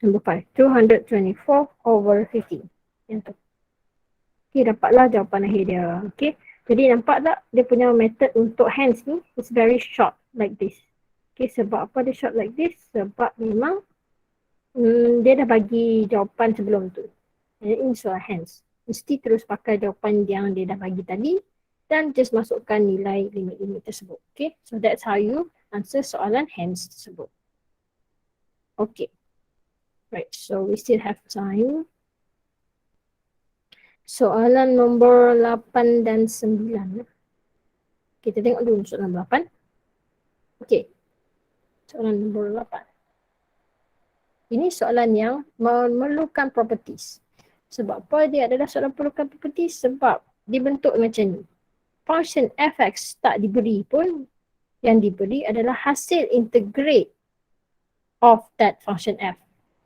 Number 5, 224/15. Yang tu. Okay, dapatlah jawapan akhir dia. Okay, jadi nampak tak dia punya method untuk hands ni is very short like this. Okay, sebab apa dia short like this? Sebab memang dia dah bagi jawapan sebelum tu. Ini soal hands. Mesti terus pakai jawapan yang dia dah bagi tadi dan just masukkan nilai limit-limit tersebut. Okay, so that's how you answer soalan hands tersebut. Okay. Right, so we still have time. Soalan nombor 8 dan 9. Kita tengok dulu soalan 8. Okay, soalan nombor 8. Ini soalan yang memerlukan properties. Sebab apa dia adalah soalan memerlukan properties? Sebab dibentuk macam ni. Function fx tak diberi pun, yang diberi adalah hasil integrate of that function f.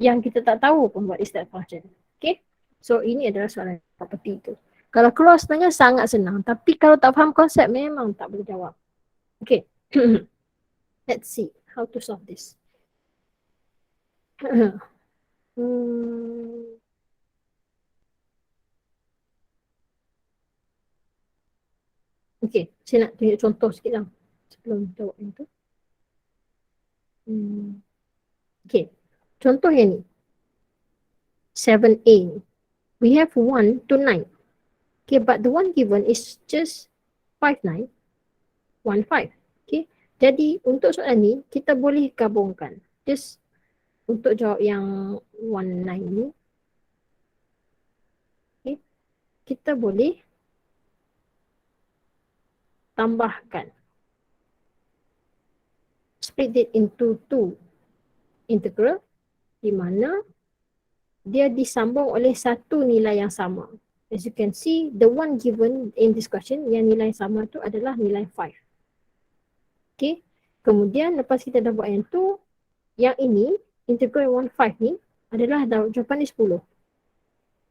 Yang kita tak tahu pun what is that function. Okay, so ini adalah soalan property tu. Kalau keluar sebenarnya sangat senang, tapi kalau tak faham konsep memang tak boleh jawab. Okay, let's see how to solve this. Okay, saya nak tunjuk contoh sikit lah sebelum jawab yang tu. Okay, contoh yang ni. 7A. We have 1 to 9. Okay, but the one given is just 5, 9, 1, 5. Okay, jadi untuk soalan ni kita boleh gabungkan. Just untuk jawab yang 1, 9 ni. Okay, kita boleh tambahkan. Split it into 2 integral di mana dia disambung oleh satu nilai yang sama. As you can see, the one given in this question yang nilai sama tu adalah nilai 5. Okay, kemudian lepas kita dah buat yang tu, yang ini, integral 1, 5 ni adalah jawapan ni 10.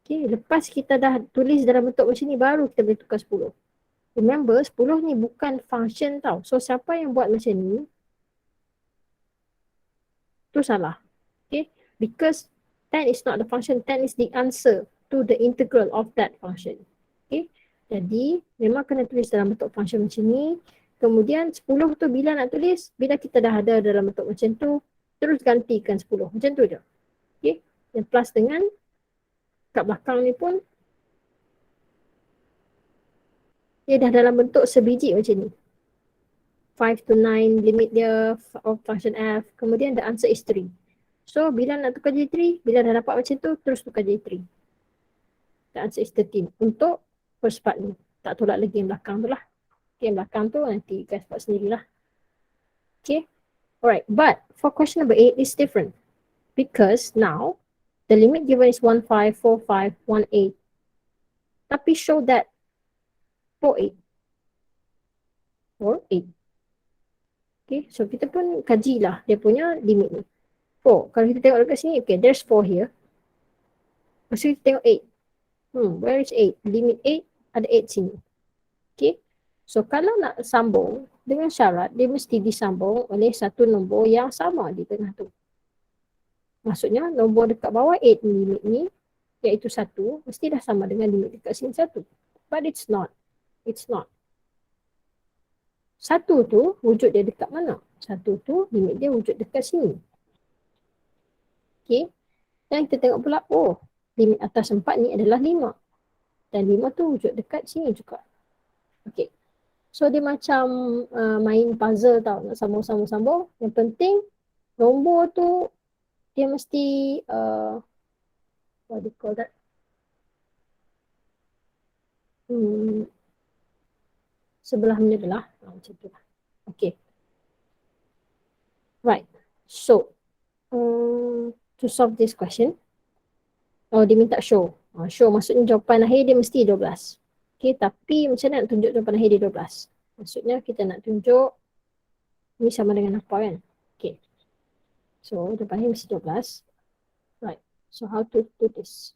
Okay, lepas kita dah tulis dalam bentuk macam ni, baru kita boleh tukar 10. Remember, 10 ni bukan function tau. So, siapa yang buat macam ni, tu salah. Okay, because 10 is not the function, 10 is the answer to the integral of that function. Okay, jadi memang kena tulis dalam bentuk function macam ni. Kemudian 10 tu bila nak tulis, bila kita dah ada dalam bentuk macam tu, terus gantikan 10. Macam tu je. Okay, yang plus dengan kat belakang ni pun dia dah dalam bentuk sebiji macam ni. 5 to 9 limit dia of function f. Kemudian the answer is 3. So bila nak tukar jadi 3, bila dah dapat macam tu, terus tukar jadi 3. The answer is 13 untuk first part ni. Tak tolak lagi yang belakang tu lah. Okay, yang belakang tu nanti guys buat sendirilah. Okay, alright. But for question number 8 is different. Because now the limit given is 1, 5, 4, 5, 1, 8. Tapi show that 4, 8. 4, 8. Okay, so kita pun kajilah dia punya limit ni. 4. Kalau kita tengok dekat sini, okay, there's 4 here. Lepas tu kita tengok 8. Where is 8? Limit 8, ada 8 sini. Okay, so kalau nak sambung dengan syarat, dia mesti disambung oleh satu nombor yang sama di tengah tu. Maksudnya nombor dekat bawah 8 limit ni, iaitu 1, mesti dah sama dengan limit dekat sini 1. But it's not. It's not. 1 tu wujud dia dekat mana? 1 tu limit dia wujud dekat sini. Okay, dan kita tengok pula, oh, limit atas 4 ni adalah 5. Dan 5 tu wujud dekat sini juga. Okay, so dia macam main puzzle tau, nak sambung-sambung-sambung. Yang penting nombor tu dia mesti what do you call that? sebelah menyebelah. Macam tu lah. Okay. Right. So, to solve this question, dia minta show. Show maksudnya jawapan akhir dia mesti 12. Okay, tapi macam mana nak tunjuk jawapan akhir dia 12? Maksudnya kita nak tunjuk ni sama dengan apa kan? Okay. So, jawapan akhir mesti 12. Right. So, how to do this?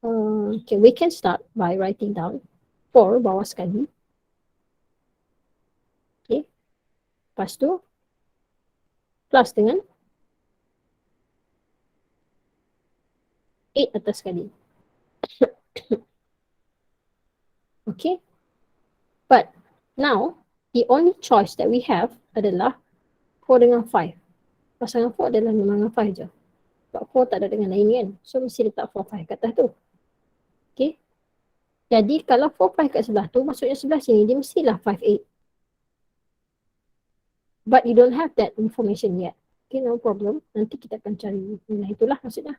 Okay, we can start by writing down 4 bawah sekali. Okay. Lepas tu, plus dengan 8 atas sekali. Okay. But now, the only choice that we have adalah 4 dengan 5. Pasangan 4 adalah memang dengan 5 je. Sebab 4 tak ada dengan lain kan. So, mesti letak 4, 5 kat atas tu. Okay. Jadi, kalau 4, 5 kat sebelah tu, maksudnya sebelah sini, dia mestilah 5, 8. But you don't have that information yet. Okay, no problem. Nanti kita akan cari nilai itulah maksudnya.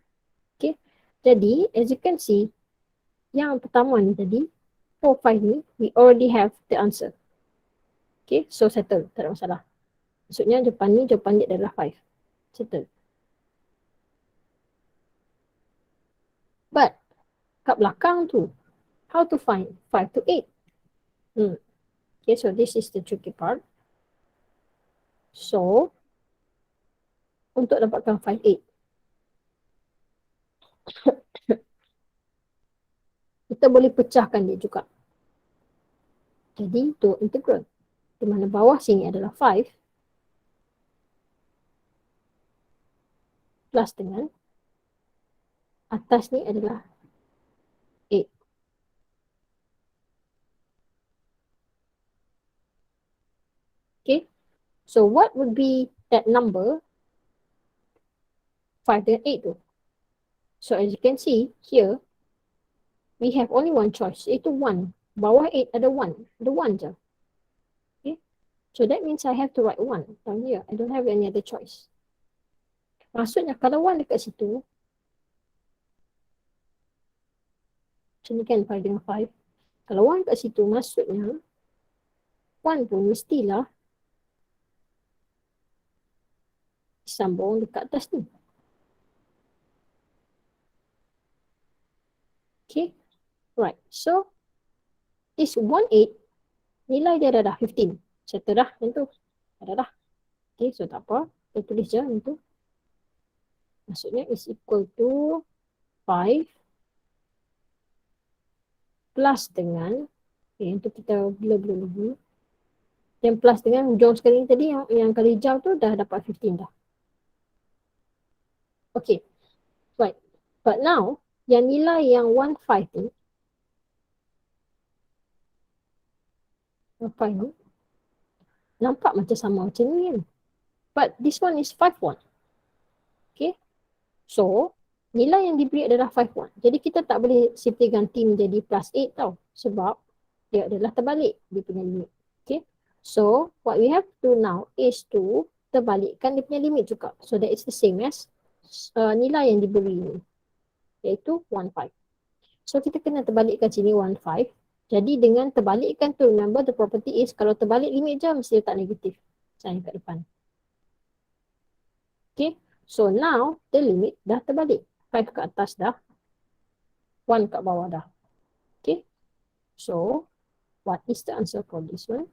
Okay. Jadi, as you can see, yang pertama ni tadi, 4, 5 ni, we already have the answer. Okay, so settle. Tak ada masalah. Maksudnya jawapan dia adalah 5. Settle. But, kat belakang tu, how to find 5 to 8? Okay, so this is the tricky part. So, untuk dapatkan 5, 8, kita boleh pecahkan dia juga. Jadi, itu integral. Di mana bawah sini adalah 5 plus dengan atas ni adalah 8. Okay. So, what would be that number 5 dengan 8 tu? So, as you can see here, we have only one choice, iaitu 1. Bawah 8 ada 1. Ada 1 je. Okay. So, that means I have to write 1 down here. I don't have any other choice. Maksudnya, kalau 1 dekat situ, macam ni kan 5 dengan 5. Kalau 1 kat situ, maksudnya 1 pun mestilah disambung dekat atas ni. Okay. Right. So, this 1, 8, nilai dia dah 15. Settle dah yang tu. Ada dah. Okay, so tak apa. Kita tulis je yang tu. Maksudnya is equal to 5 plus dengan, okay, yang tu kita blur dulu. Yang plus dengan hujung sekali tadi yang kali hijau tu dah dapat 15 dah. Okay. Right. But now, yang nilai yang 1, 5 ni, 5 ni, nampak macam sama macam ni kan. But this one is 5, 1. Okay. So, nilai yang diberi adalah 5, 1. Jadi kita tak boleh simply ganti menjadi plus 8 tau. Sebab dia adalah terbalik dia punya limit. Okay. So, what we have to do now is to terbalikkan dia punya limit juga. So, that is the same as nilai yang diberi ni. Iaitu 1, 5. So, kita kena terbalikkan sini 1, 5. Jadi, dengan terbalikkan tu, remember the property is kalau terbalik limit je, mesti letak negatif. Sign kat depan. Okay. So, now, the limit dah terbalik. 5 kat atas dah. 1 kat bawah dah. Okay. So, what is the answer for this one?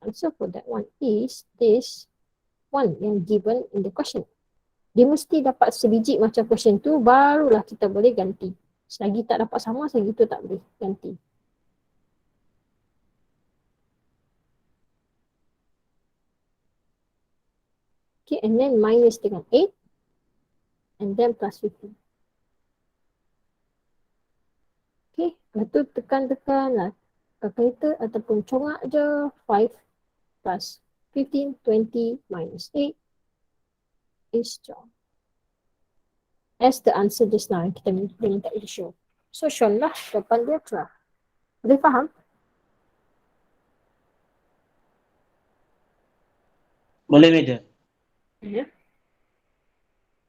Answer for that one is this one yang given in the question. Dia mesti dapat sebiji macam question tu, barulah kita boleh ganti. Selagi tak dapat sama, selagi tu tak boleh ganti. Okay, and then minus dengan 8. And then plus 15. Okay, lepas tu tekan-tekan lah. Calculator ataupun congak je. 5 plus 15, 20 minus 8 is 12. As the answer just now, kita minta itu show. So, show lah jawapan dia 12. Boleh faham? Boleh Madam. Ya.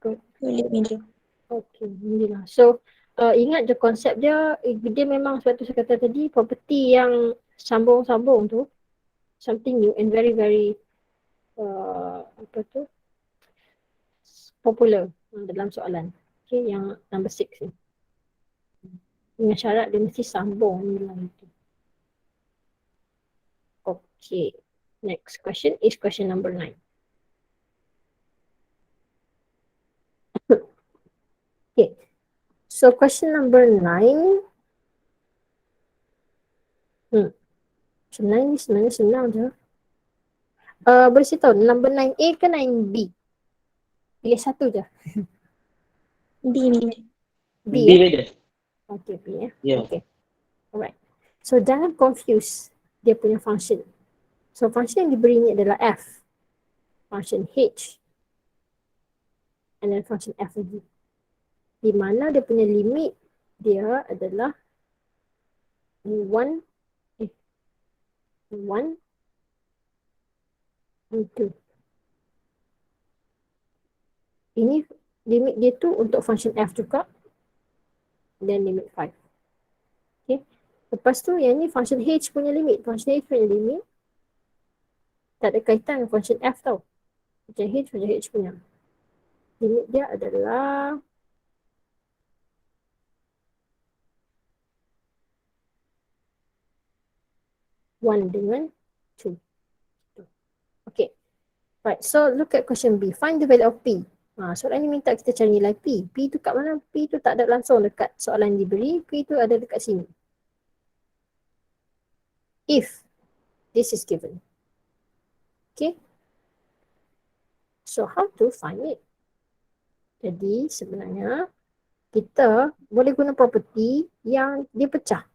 Good. Boleh, Madam. Okay, alhamdulillah. So, ingat je konsep dia, dia memang suatu saya kata tadi, property yang sambung-sambung tu, something new and very very apa tu, popular dalam soalan. Okay, yang number 6 ni. Dengan syarat dia mesti sambung nilai itu. Okay, next question is question number 9. Okay, so question number 9. So 9 ni sebenarnya senang je. Boleh saya tahu number 9A ke 9B? Pilih satu je. B ni. B B ya? saja. Okay, B ya. Ya. Okay, alright. So jangan confuse dia punya function. So function yang diberi ni adalah F. Function H. And then function F lagi. Di mana dia punya limit dia adalah 1 and 2. Ini limit dia tu untuk function F juga. Dan limit 5. Okay. Lepas tu yang ni function H punya limit. Function H punya limit tak ada kaitan dengan function F tau. Function H punya limit dia adalah one dengan 2. Okay. Right. So look at question B. Find the value of P. Soalan ni minta kita cari nilai P. P tu kat mana? P tu tak ada langsung dekat soalan diberi. P tu ada dekat sini. If this is given. Okay. So how to find it? Jadi sebenarnya kita boleh guna property yang dia pecah.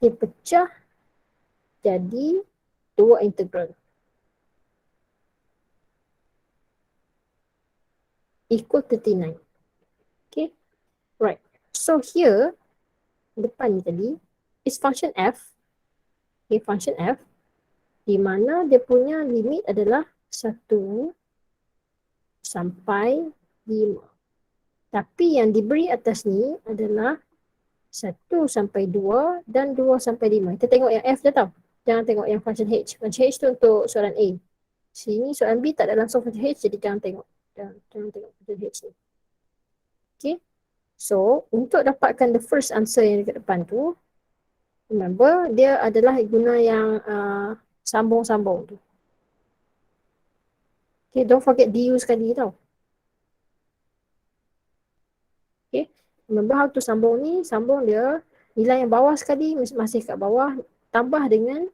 Dia pecah jadi dua integral. Equal 39. Okay. Right. So here, depan ni tadi, is function F. Okay, function F. Di mana dia punya limit adalah 1 sampai 5. Tapi yang diberi atas ni adalah 1 sampai 2 dan 2 sampai 5. Kita tengok yang F dah tau. Jangan tengok yang function H. Function H tu untuk soalan A. Sini soalan B tak ada langsung function H, jadi jangan tengok. Jangan tengok function H ni. Okay. So, untuk dapatkan the first answer yang dekat depan tu, remember, dia adalah guna yang sambung-sambung tu. Okay, don't forget DU sekali tau. Okay, remember how to sambung ni, sambung dia, nilai yang bawah sekali masih kat bawah, tambah dengan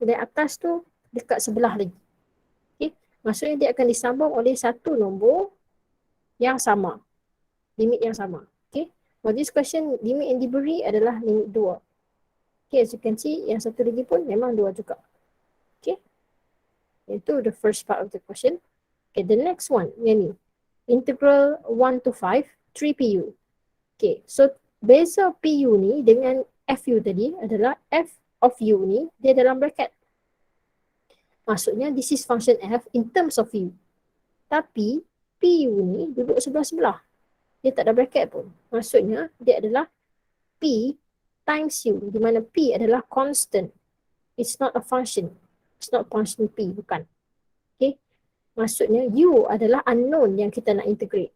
nilai atas tu dekat sebelah lagi. Okay, maksudnya dia akan disambung oleh satu nombor yang sama, limit yang sama. Okay, for this question, limit yang diberi adalah limit 2. Okay, as you can see, yang satu lagi pun memang 2 juga. Okay, itu the first part of the question. Okay, the next one, yang ni. Integral 1 to 5, 3 PU. Okay, so beza PU ni dengan FU tadi adalah F of U ni, dia dalam bracket. Maksudnya, this is function F in terms of U. Tapi, PU ni duduk sebelah-sebelah. Dia tak ada bracket pun. Maksudnya, dia adalah P times U, di mana P adalah constant. It's not a function. It's not function P, bukan. Okay. Maksudnya U adalah unknown yang kita nak integrate.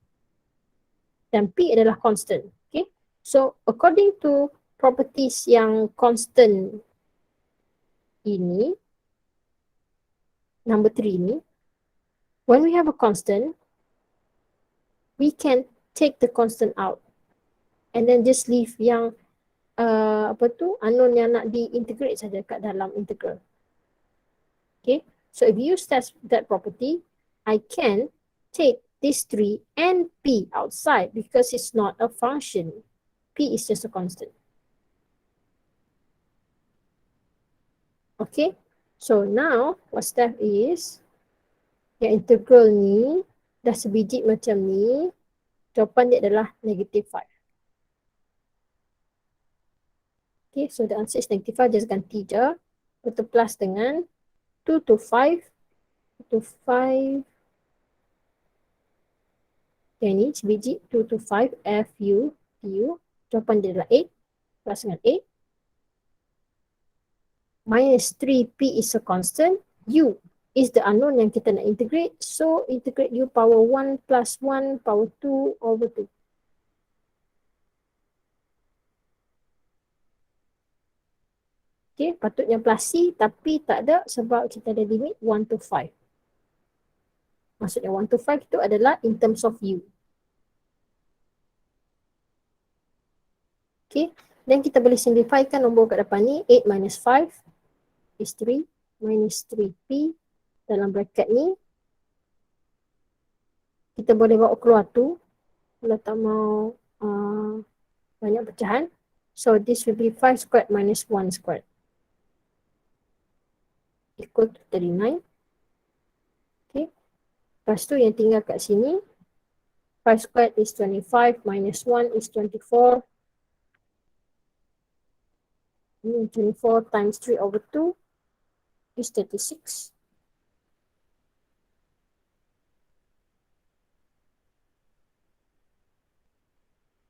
Dan P adalah constant. Okay. So according to properties yang constant ini, number 3 ni, when we have a constant, we can take the constant out. And then just leave yang unknown yang nak diintegrate saja kat dalam integral. Okay. So if you use that property, I can take these 3 and P outside because it's not a function. P is just a constant. Okay. So now what's left is yang integral ni dah sebiji macam ni. Jawapan dia adalah negative 5. Okay. So the answer is negative 5. Just ganti je. Betul plus dengan 2 to 5 to 5 Yang ni sebiji 2 to 5 FU TU. Jawapan dia adalah 8 plus dengan 8 minus 3P is a constant. U is the unknown yang kita nak integrate. So integrate U power 1 plus 1 power 2 over 2. Okay, patutnya plus C tapi tak ada sebab kita ada limit 1 to 5. Maksudnya 1 to 5 itu adalah in terms of U. Okay, dan kita boleh simplifykan nombor kat depan ni. 8 minus 5 is 3 minus 3P dalam bracket ni. Kita boleh bawa keluar tu kalau tak mau banyak pecahan. So this will be 5 squared minus 1 squared equal to 39. Okay. Lepas tu yang tinggal kat sini 5 squared is 25 minus 1 is 24. 24 times 3 over 2 is 36.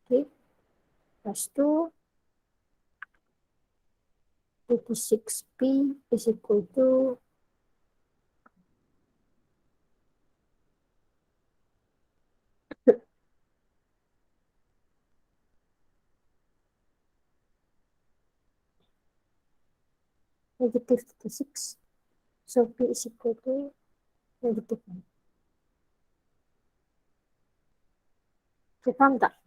Okay. Lepas tu 36P is equal to negative 36. So P is equal to negative 1. Okay, faham tak?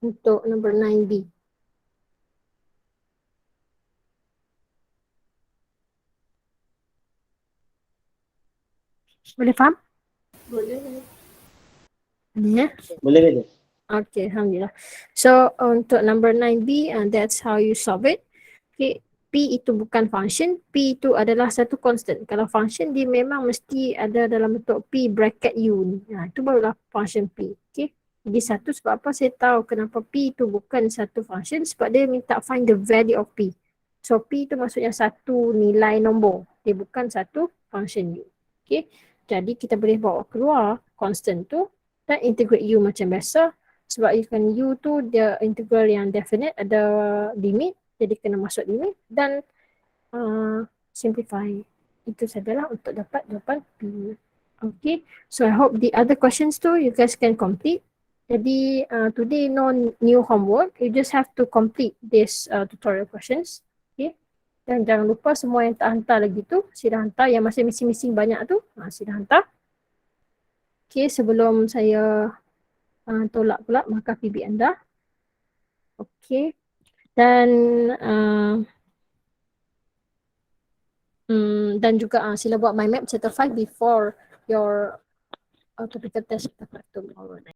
Untuk number 9B. Boleh faham? Boleh. Ya. Boleh. Okay, Alhamdulillah. So untuk number 9B, that's how you solve it. Okay, P itu bukan function, P itu adalah satu constant. Kalau function dia memang mesti ada dalam bentuk P bracket U ni. Itu barulah function P. Okay, jadi satu sebab apa saya tahu kenapa P itu bukan satu function, sebab dia minta find the value of P. So P itu maksudnya satu nilai nombor, dia bukan satu function U. Okay, jadi kita boleh bawa keluar constant tu dan integrate U macam biasa. Sebab U tu dia integral yang definite, ada limit, jadi kena masuk limit dan simplify. Itu sajalah untuk dapat jawapan P. Okay, so I hope the other questions tu you guys can complete. Jadi today no new homework, you just have to complete this tutorial questions. Okay, dan jangan lupa semua yang tak hantar lagi tu, sila hantar. Yang masih missing banyak tu, sila hantar. Okay, sebelum saya tolak pula markah PB anda. Okay. Dan dan juga sila buat mind map chapter 5 before your topical test tomorrow night.